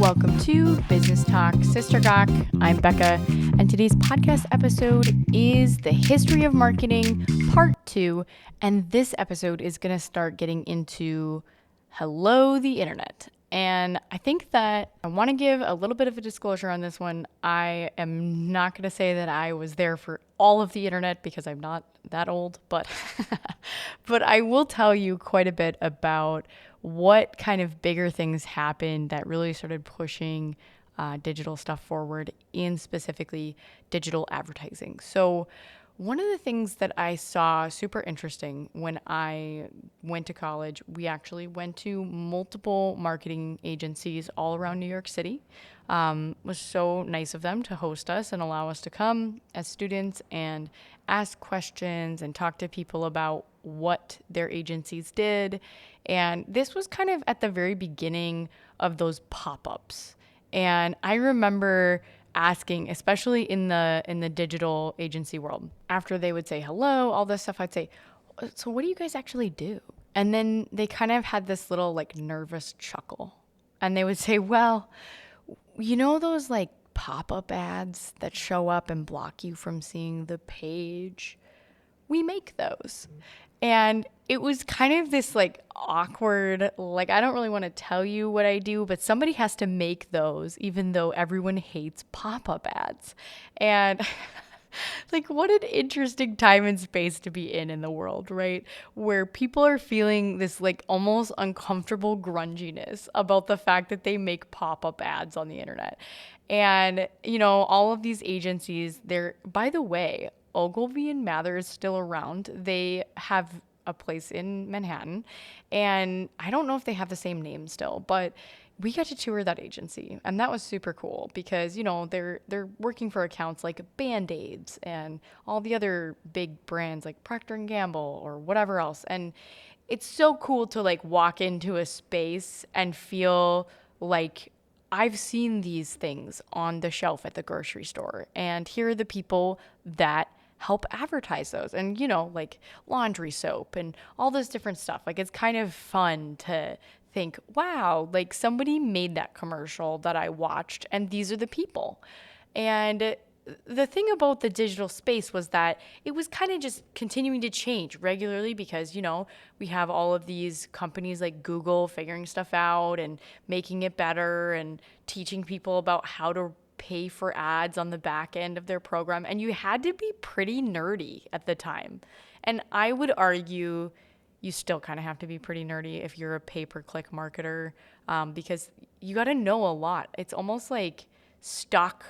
Welcome to Business Talk Sister Gawk. I'm Becca, and today's podcast episode is the history of marketing part 2, and this episode is going to start getting into hello the internet. And I think that I want to give a little bit of a disclosure on this one. I am not going to say that I was there for all of the internet because I'm not that old, but but I will tell you quite a bit about what kind of bigger things happened that really started pushing digital stuff forward, in specifically digital advertising. So one of the things that I saw super interesting when I went to college, we actually went to multiple marketing agencies all around New York City. Was so nice of them to host us and allow us to come as students and ask questions and talk to people about what their agencies did. And this was kind of at the very beginning of those pop-ups. And I remember asking, especially in the digital agency world, after they would say hello, all this stuff, I'd say, so what do you guys actually do? And then they kind of had this little like nervous chuckle. And they would say, well, you know those like pop-up ads that show up and block you from seeing the page? We make those. And it was kind of this like awkward, like, I don't really want to tell you what I do, but somebody has to make those, even though everyone hates pop-up ads. And like, what an interesting time and space to be in the world, right? Where people are feeling this like almost uncomfortable grunginess about the fact that they make pop-up ads on the internet. And, you know, all of these agencies, they're, by the way, Ogilvy and Mather is still around. They have a place in Manhattan, and I don't know if they have the same name still, but we got to tour that agency, and that was super cool because, you know, they're working for accounts like Band-Aids and all the other big brands like Procter & Gamble or whatever else. And it's so cool to like walk into a space and feel like I've seen these things on the shelf at the grocery store, and here are the people that help advertise those, and, you know, like laundry soap and all this different stuff. Like, it's kind of fun to think, wow, like somebody made that commercial that I watched, and these are the people. And the thing about the digital space was that it was kind of just continuing to change regularly because, you know, we have all of these companies like Google figuring stuff out and making it better and teaching people about how to pay for ads on the back end of their program. And you had to be pretty nerdy at the time. And I would argue you still kind of have to be pretty nerdy if you're a pay-per-click marketer, because you got to know a lot. It's almost like stock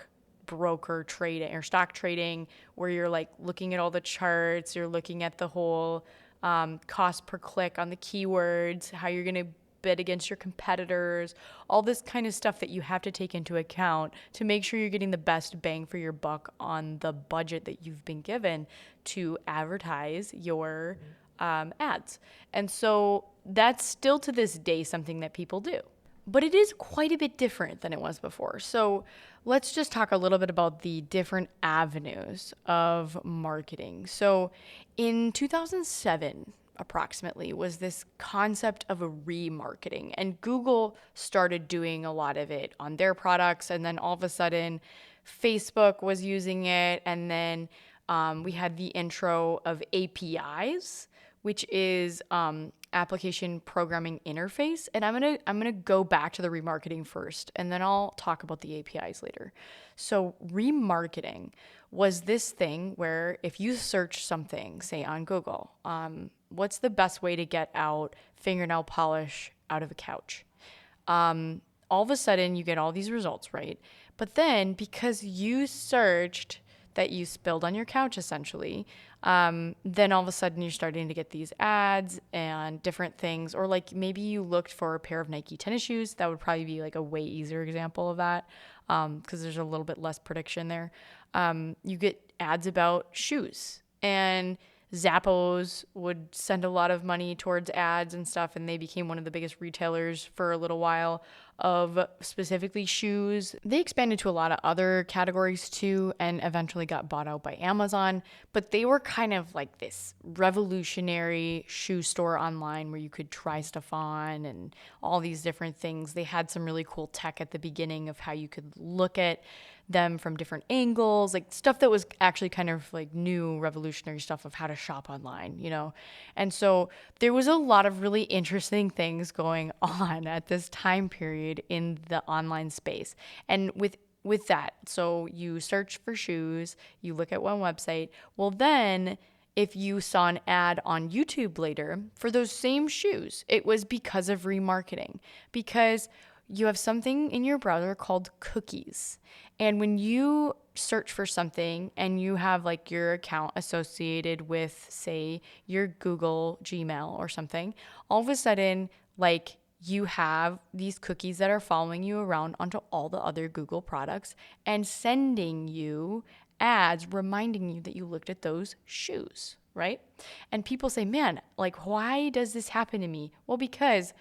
broker trading or stock trading, where you're like looking at all the charts, you're looking at the whole cost per click on the keywords, how you're going to bid against your competitors, all this kind of stuff that you have to take into account to make sure you're getting the best bang for your buck on the budget that you've been given to advertise your ads. And so that's still to this day something that people do. But it is quite a bit different than it was before. So let's just talk a little bit about the different avenues of marketing. So in 2007, approximately, was this concept of a remarketing, and Google started doing a lot of it on their products, and then all of a sudden Facebook was using it, and then we had the intro of APIs, which is application programming interface. And I'm gonna go back to the remarketing first, and then I'll talk about the APIs later. So remarketing was this thing where if you search something, say on Google, what's the best way to get out fingernail polish out of a couch? All of a sudden you get all these results, right? But then because you searched that you spilled on your couch, essentially, then all of a sudden you're starting to get these ads and different things. Or like maybe you looked for a pair of Nike tennis shoes. That would probably be like a way easier example of that, because there's a little bit less prediction there. You get ads about shoes, and Zappos would send a lot of money towards ads and stuff, and they became one of the biggest retailers for a little while. of specifically shoes. They expanded to a lot of other categories too, and eventually got bought out by Amazon. But they were kind of like this revolutionary shoe store online where you could try stuff on and all these different things. They had some really cool tech at the beginning of how you could look at them from different angles, like stuff that was actually kind of like new revolutionary stuff of how to shop online, you know? And so there was a lot of really interesting things going on at this time period in the online space. And with that, so you search for shoes, you look at one website, well then if you saw an ad on YouTube later for those same shoes, it was because of remarketing. Because you have something in your browser called cookies. And when you search for something and you have like your account associated with, say, your Google Gmail or something, all of a sudden, like you have these cookies that are following you around onto all the other Google products and sending you ads reminding you that you looked at those shoes, right? And people say, man, like, why does this happen to me? Well, because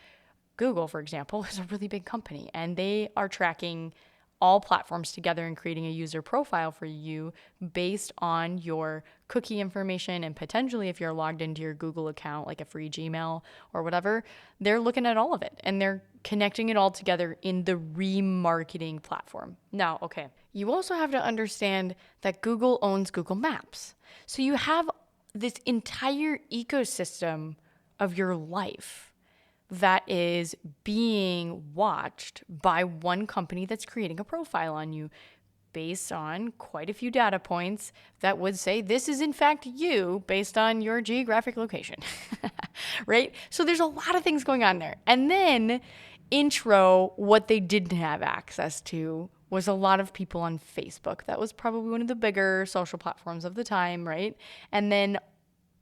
Google, for example, is a really big company and they are tracking all platforms together and creating a user profile for you based on your cookie information. And potentially if you're logged into your Google account, like a free Gmail or whatever, they're looking at all of it and they're connecting it all together in the remarketing platform. Now, okay, you also have to understand that Google owns Google Maps. So you have this entire ecosystem of your life that is being watched by one company that's creating a profile on you based on quite a few data points that would say this is in fact you based on your geographic location, right? So there's a lot of things going on there. And then intro, what they didn't have access to was a lot of people on Facebook. That was probably one of the bigger social platforms of the time, right? And then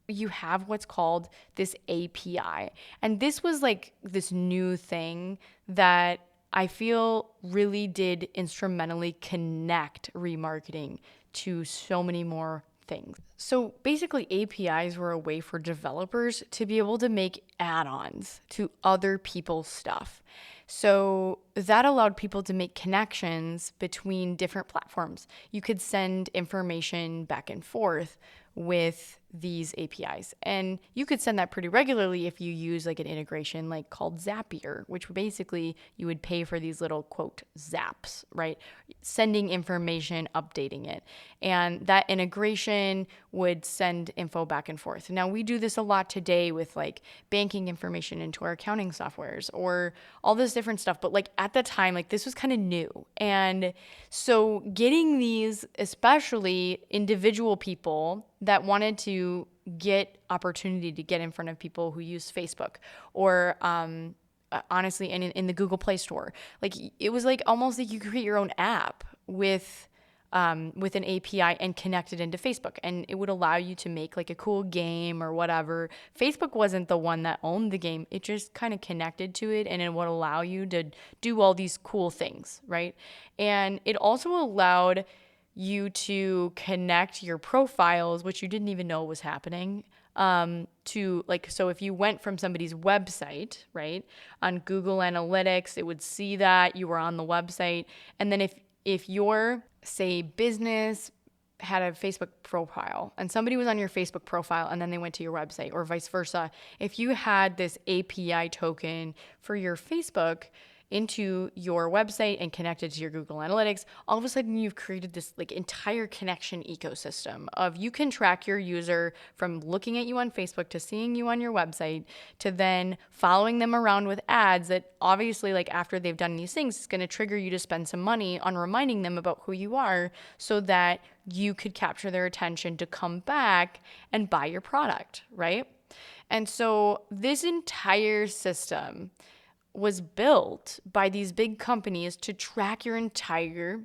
you have what's called this API. And this was like this new thing that I feel really did instrumentally connect remarketing to so many more things. So basically APIs were a way for developers to be able to make add-ons to other people's stuff. So that allowed people to make connections between different platforms. You could send information back and forth with these APIs. And you could send that pretty regularly if you use like an integration like called Zapier, which basically you would pay for these little quote zaps, right? Sending information, updating it. And that integration would send info back and forth. Now we do this a lot today with like banking information into our accounting softwares or all this different stuff. But like at the time, like this was kind of new. And so getting these, especially individual people that wanted to get opportunity to get in front of people who use Facebook or honestly, and in the Google Play Store, like it was like almost like you could create your own app with an API and connect it into Facebook, and it would allow you to make like a cool game or whatever. Facebook wasn't the one that owned the game; it just kind of connected to it, and it would allow you to do all these cool things, right? And it also allowed you to connect your profiles, which you didn't even know was happening, to like, so if you went from somebody's website, right, on Google Analytics, it would see that you were on the website. And then if your, say, business had a Facebook profile and somebody was on your Facebook profile and then they went to your website or vice versa, if you had this API token for your Facebook into your website and connected to your Google Analytics, all of a sudden you've created this like entire connection ecosystem of you can track your user from looking at you on Facebook to seeing you on your website to then following them around with ads that obviously like after they've done these things, it's going to trigger you to spend some money on reminding them about who you are so that you could capture their attention to come back and buy your product, right? And so this entire system was built by these big companies to track your entire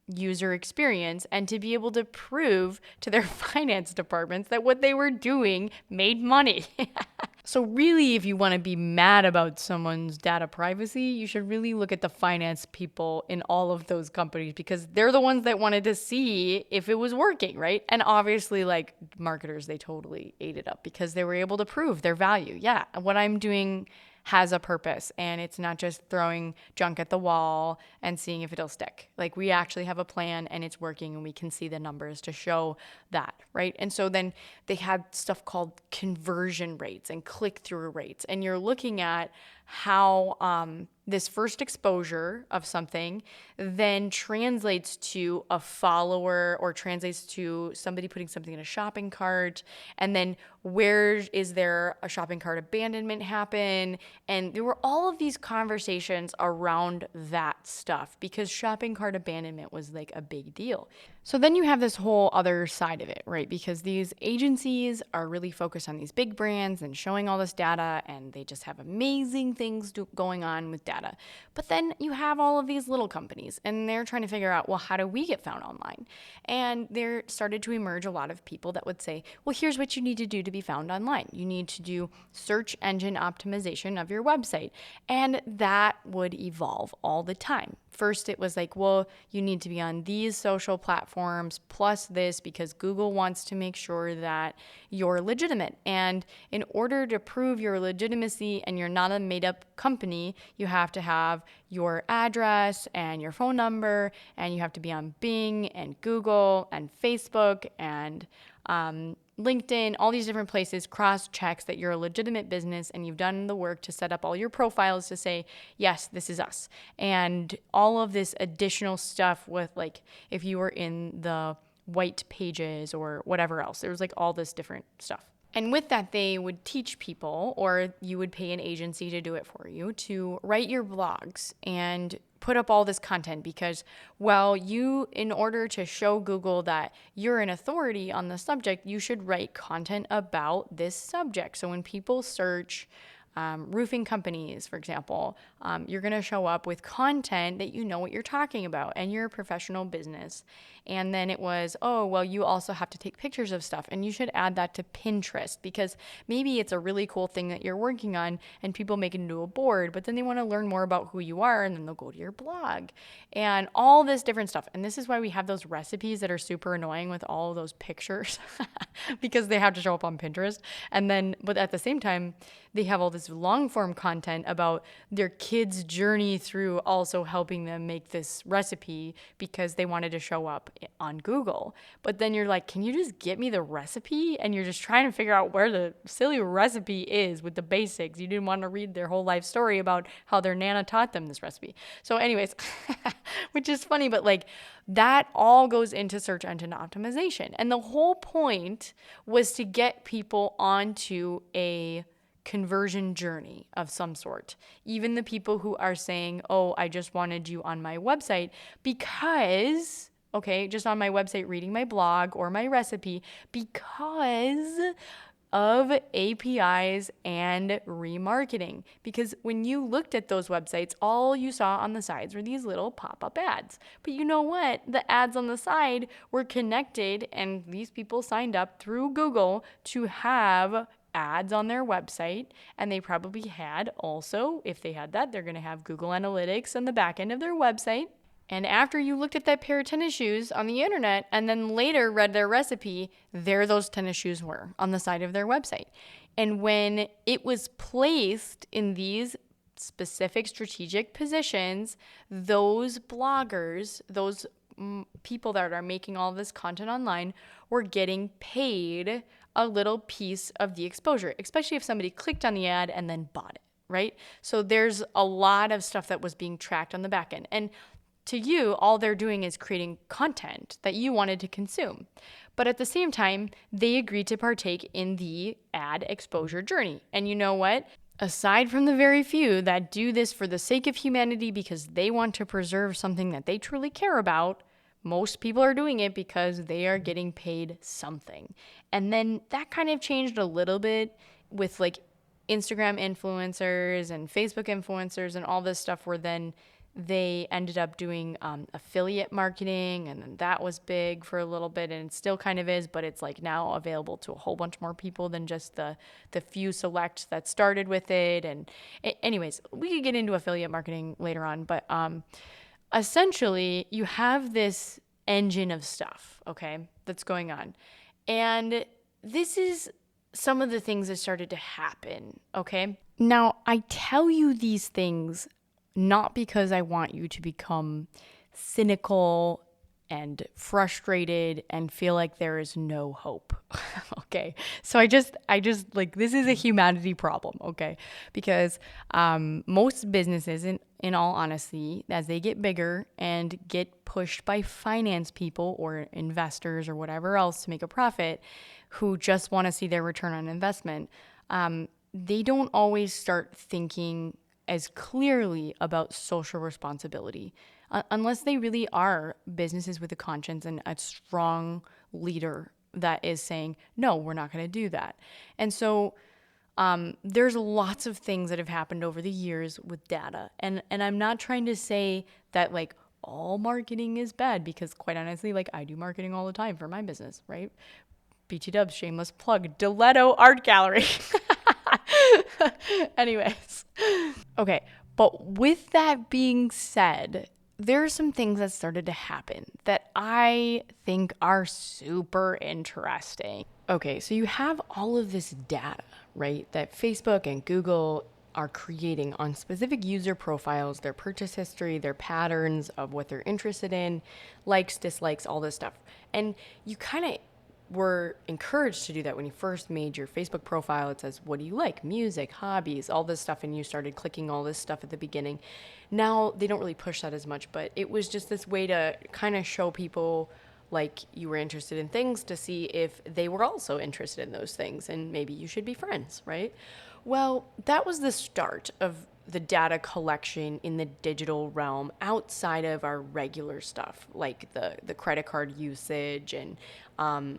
user experience and to be able to prove to their finance departments that what they were doing made money. So really, if you want to be mad about someone's data privacy, you should really look at the finance people in all of those companies because they're the ones that wanted to see if it was working, right? And obviously, like marketers, they totally ate it up because they were able to prove their value. Yeah, what I'm doing has a purpose, and it's not just throwing junk at the wall and seeing if it'll stick. Like, we actually have a plan and it's working, and we can see the numbers to show that, right? And so then they had stuff called conversion rates and click-through rates, and you're looking at how this first exposure of something then translates to a follower, or translates to somebody putting something in a shopping cart, and then where is there a shopping cart abandonment happen. And there were all of these conversations around that stuff because shopping cart abandonment was like a big deal. So then you have this whole other side of it, right? Because these agencies are really focused on these big brands and showing all this data, and they just have amazing things going on with data. But then you have all of these little companies, and they're trying to figure out, well, how do we get found online? And there started to emerge a lot of people that would say, well, here's what you need to do to be found online. You need to do search engine optimization of your website. And that would evolve all the time. First, it was like, well, you need to be on these social platforms plus this because Google wants to make sure that you're legitimate. And in order to prove your legitimacy and you're not a made-up company, you have to have your address and your phone number, and you have to be on Bing and Google and Facebook and LinkedIn, all these different places, cross checks that you're a legitimate business and you've done the work to set up all your profiles to say, yes, this is us. And all of this additional stuff with, like, if you were in the white pages or whatever else, there was like all this different stuff. And with that, they would teach people, or you would pay an agency to do it for you, to write your blogs and put up all this content because, well, you, in order to show Google that you're an authority on the subject, you should write content about this subject. So when people search roofing companies, for example, you're going to show up with content that you know what you're talking about and you're a professional business. And then it was, oh, well, you also have to take pictures of stuff, and you should add that to Pinterest because maybe it's a really cool thing that you're working on and people make it into a board, but then they want to learn more about who you are, and then they'll go to your blog and all this different stuff. And this is why we have those recipes that are super annoying with all of those pictures because they have to show up on Pinterest. And then, but at the same time, they have all this long form content about their kids' journey through also helping them make this recipe because they wanted to show up on Google. But then you're like, can you just get me the recipe? And you're just trying to figure out where the silly recipe is with the basics. You didn't want to read their whole life story about how their Nana taught them this recipe. So anyways, which is funny, but like that all goes into search engine optimization. And the whole point was to get people onto a conversion journey of some sort. Even the people who are saying, oh, I just wanted you on my website because, okay, just on my website reading my blog or my recipe because of APIs and remarketing. Because when you looked at those websites, all you saw on the sides were these little pop-up ads. But you know what? The ads on the side were connected, and these people signed up through Google to have ads on their website, and they probably had also, if they had that, they're going to have Google Analytics on the back end of their website. And after you looked at that pair of tennis shoes on the internet and then later read their recipe, there those tennis shoes were on the side of their website. And when it was placed in these specific strategic positions, those bloggers, those people that are making all this content online were getting paid a little piece of the exposure, especially if somebody clicked on the ad and then bought it, right? So there's a lot of stuff that was being tracked on the back end. And to you, all they're doing is creating content that you wanted to consume. But at the same time, they agreed to partake in the ad exposure journey. And you know what? Aside from the very few that do this for the sake of humanity because they want to preserve something that they truly care about, most people are doing it because they are getting paid something. And then that kind of changed a little bit with like Instagram influencers and Facebook influencers and all this stuff where then they ended up doing affiliate marketing, and then that was big for a little bit, and it still kind of is, but it's like now available to a whole bunch more people than just the few select that started with it. And anyways, we could get into affiliate marketing later on, but essentially you have this engine of stuff, okay, that's going on. And this is some of the things that started to happen, okay? Now, I tell you these things not because I want you to become cynical and frustrated and feel like there is no hope. Okay. So I just like, this is a humanity problem. Okay. Because most businesses, in all honesty, as they get bigger and get pushed by finance people or investors or whatever else to make a profit, who just want to see their return on investment, they don't always start thinking as clearly about social responsibility unless they really are businesses with a conscience and a strong leader that is saying, no, we're not going to do that. And so there's lots of things that have happened over the years with data. And I'm not trying to say that like all marketing is bad, because quite honestly, like I do marketing all the time for my business, right? BT Dubs, shameless plug, Diletto Art Gallery. Anyways, okay. But with that being said, there are some things that started to happen that I think are super interesting. Okay, so you have all of this data, right, that Facebook and Google are creating on specific user profiles, their purchase history, their patterns of what they're interested in, likes, dislikes, all this stuff. And you kind of were encouraged to do that when you first made your Facebook profile. It says, what do you like? Music, hobbies, all this stuff. And you started clicking all this stuff at the beginning. Now they don't really push that as much, but it was just this way to kind of show people like you were interested in things to see if they were also interested in those things and maybe you should be friends, right? Well, that was the start of the data collection in the digital realm outside of our regular stuff, like the credit card usage and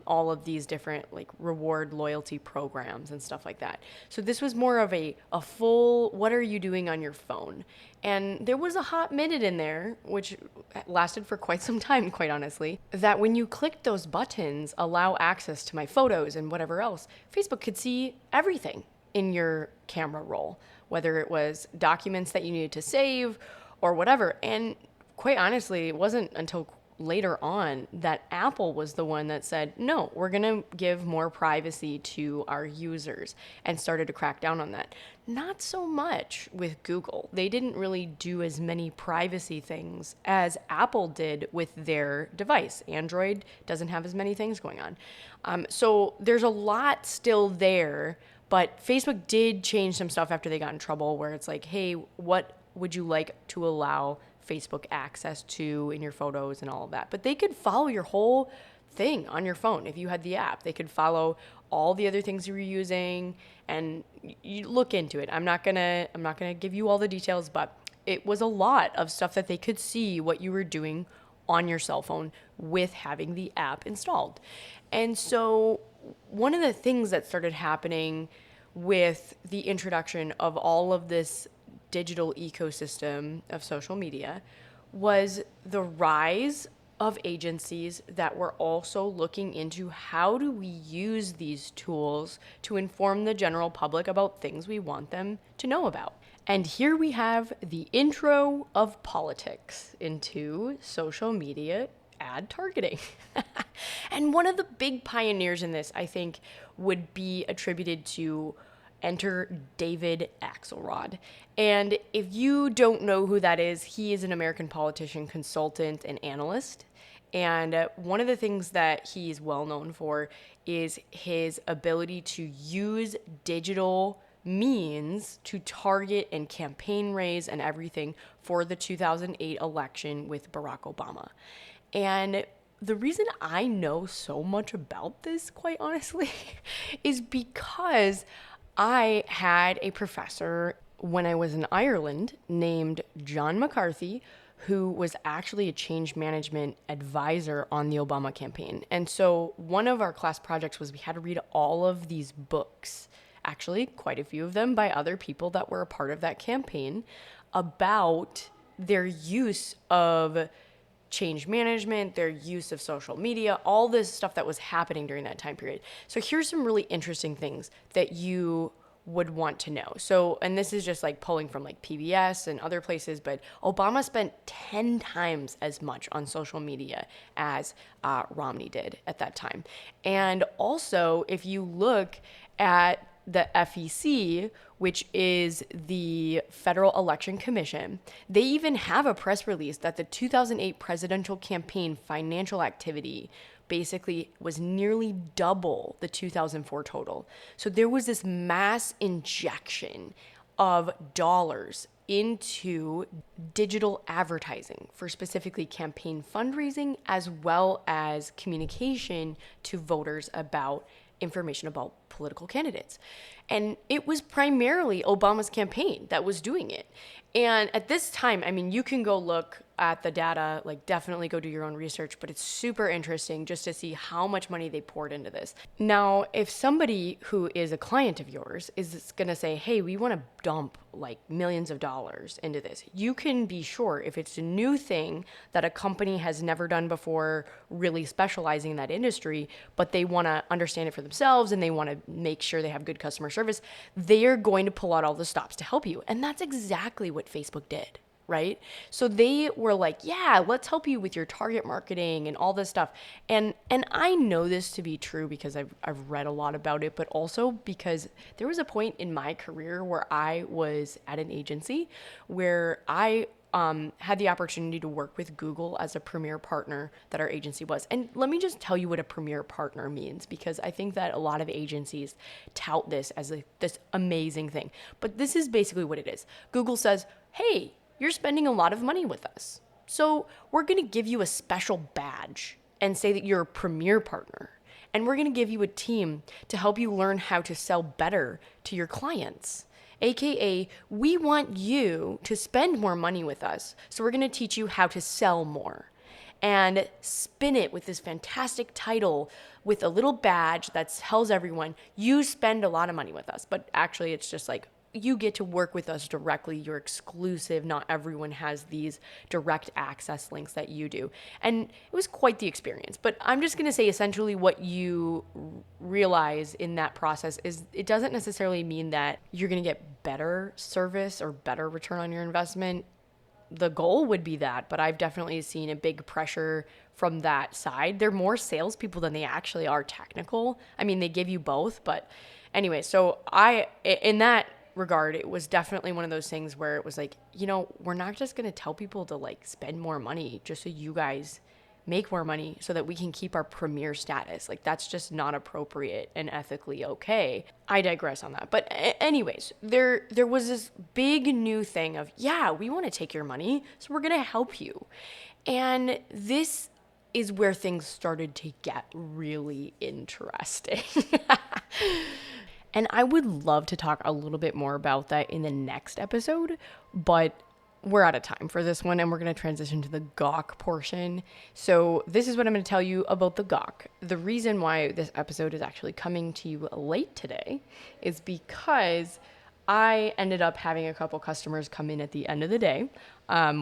all of these different like reward loyalty programs and stuff like that. So this was more of a full, what are you doing on your phone? And there was a hot minute in there, which lasted for quite some time, quite honestly, that when you clicked those buttons, allow access to my photos and whatever else, Facebook could see everything in your camera roll, whether it was documents that you needed to save or whatever. And quite honestly, it wasn't until later on that Apple was the one that said, no, we're going to give more privacy to our users, and started to crack down on that. Not so much with Google. They didn't really do as many privacy things as Apple did with their device. Android doesn't have as many things going on. So there's a lot still there, but Facebook did change some stuff after they got in trouble, where it's like, hey, what would you like to allow Facebook access to in your photos and all of that? But they could follow your whole thing on your phone if you had the app. They could follow all the other things you were using, and you look into it. I'm not gonna give you all the details, but it was a lot of stuff that they could see what you were doing on your cell phone with having the app installed. And so one of the things that started happening with the introduction of all of this digital ecosystem of social media was the rise of agencies that were also looking into how do we use these tools to inform the general public about things we want them to know about. And here we have the intro of politics into social media ad targeting. And one of the big pioneers in this, I think, would be attributed to enter David Axelrod. And if you don't know who that is, he is an American politician, consultant, and analyst. And one of the things that he's well known for is his ability to use digital means to target and campaign raise and everything for the 2008 election with Barack Obama. And the reason I know so much about this, quite honestly, is because I had a professor when I was in Ireland named John McCarthy, who was actually a change management advisor on the Obama campaign. And so one of our class projects was we had to read all of these books, actually quite a few of them by other people that were a part of that campaign, about their use of change management, their use of social media, all this stuff that was happening during that time period. So here's some really interesting things that you would want to know. So, and this is just like pulling from like PBS and other places, but Obama spent 10 times as much on social media as Romney did at that time. And also, if you look at the FEC, which is the Federal Election Commission, they even have a press release that the 2008 presidential campaign financial activity basically was nearly double the 2004 total. So there was this mass injection of dollars into digital advertising for specifically campaign fundraising, as well as communication to voters about information about political candidates. And it was primarily Obama's campaign that was doing it. And at this time, I mean, you can go look at the data, like definitely go do your own research, but it's super interesting just to see how much money they poured into this. Now, if somebody who is a client of yours is going to say, hey, we want to dump like millions of dollars into this, you can be sure if it's a new thing that a company has never done before, really specializing in that industry, but they want to understand it for themselves and they want to make sure they have good customer service, they are going to pull out all the stops to help you. And that's exactly what Facebook did. Right? So they were like, yeah, let's help you with your target marketing and all this stuff. And I know this to be true because I've read a lot about it, but also because there was a point in my career where I was at an agency where I had the opportunity to work with Google as a premier partner that our agency was. And let me just tell you what a premier partner means, because I think that a lot of agencies tout this as this amazing thing. But this is basically what it is. Google says, hey, you're spending a lot of money with us, so we're going to give you a special badge and say that you're a premier partner. And we're going to give you a team to help you learn how to sell better to your clients. AKA, we want you to spend more money with us, so we're going to teach you how to sell more. And spin it with this fantastic title with a little badge that tells everyone, you spend a lot of money with us. But actually, it's just like, you get to work with us directly. You're exclusive. Not everyone has these direct access links that you do. And it was quite the experience. But I'm just going to say essentially what you realize in that process is it doesn't necessarily mean that you're going to get better service or better return on your investment. The goal would be that, but I've definitely seen a big pressure from that side. They're more salespeople than they actually are technical. I mean, they give you both, but anyway, so in that regard, it was definitely one of those things where it was like, we're not just going to tell people to like spend more money just so you guys make more money so that we can keep our premier status. Like, that's just not appropriate and ethically okay. I digress on that. But anyways, there was this big new thing of, yeah, we want to take your money, so we're going to help you. And this is where things started to get really interesting. And I would love to talk a little bit more about that in the next episode, but we're out of time for this one, and we're going to transition to the gawk portion. So this is what I'm going to tell you about the gawk. The reason why this episode is actually coming to you late today is because I ended up having a couple customers come in at the end of the day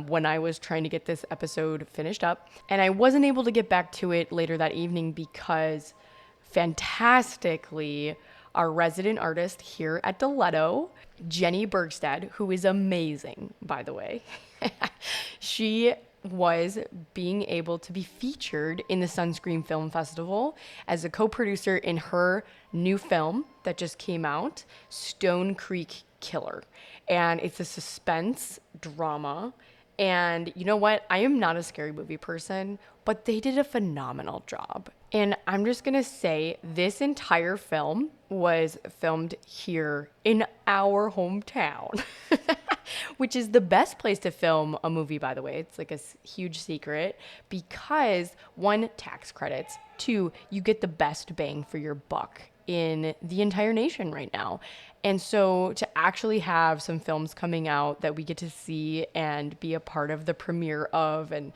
when I was trying to get this episode finished up, and I wasn't able to get back to it later that evening because fantastically, our resident artist here at Diletto, Jenny Bergstad, who is amazing, by the way, she was being able to be featured in the Sunscreen Film Festival as a co-producer in her new film that just came out, Stone Creek Killer. And it's a suspense drama. And you know what? I am not a scary movie person, but they did a phenomenal job. And I'm just going to say this entire film was filmed here in our hometown, which is the best place to film a movie, by the way. It's like a huge secret because 1, tax credits, 2, you get the best bang for your buck in the entire nation right now. And so to actually have some films coming out that we get to see and be a part of the premiere of, and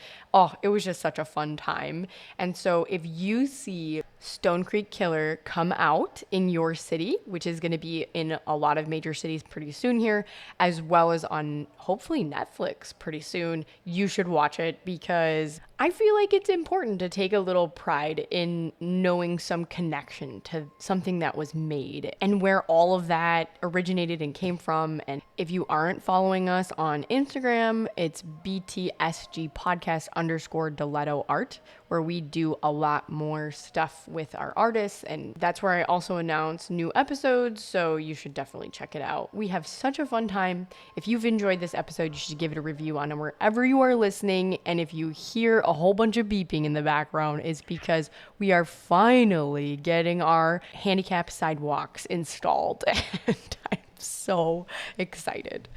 it was just such a fun time. And so if you see Stone Creek Killer come out in your city, which is going to be in a lot of major cities pretty soon here, as well as on hopefully Netflix pretty soon, you should watch it because I feel like it's important to take a little pride in knowing some connection to something that was made and where all of that originated and came from. And if you aren't following us on Instagram, it's BTSG podcast _Deletto art, where we do a lot more stuff with our artists. And that's where I also announce new episodes. So you should definitely check it out. We have such a fun time. If you've enjoyed this episode, you should give it a review on wherever you are listening. And if you hear a whole bunch of beeping in the background, it's because we are finally getting our handicap sidewalks installed. And I'm so excited.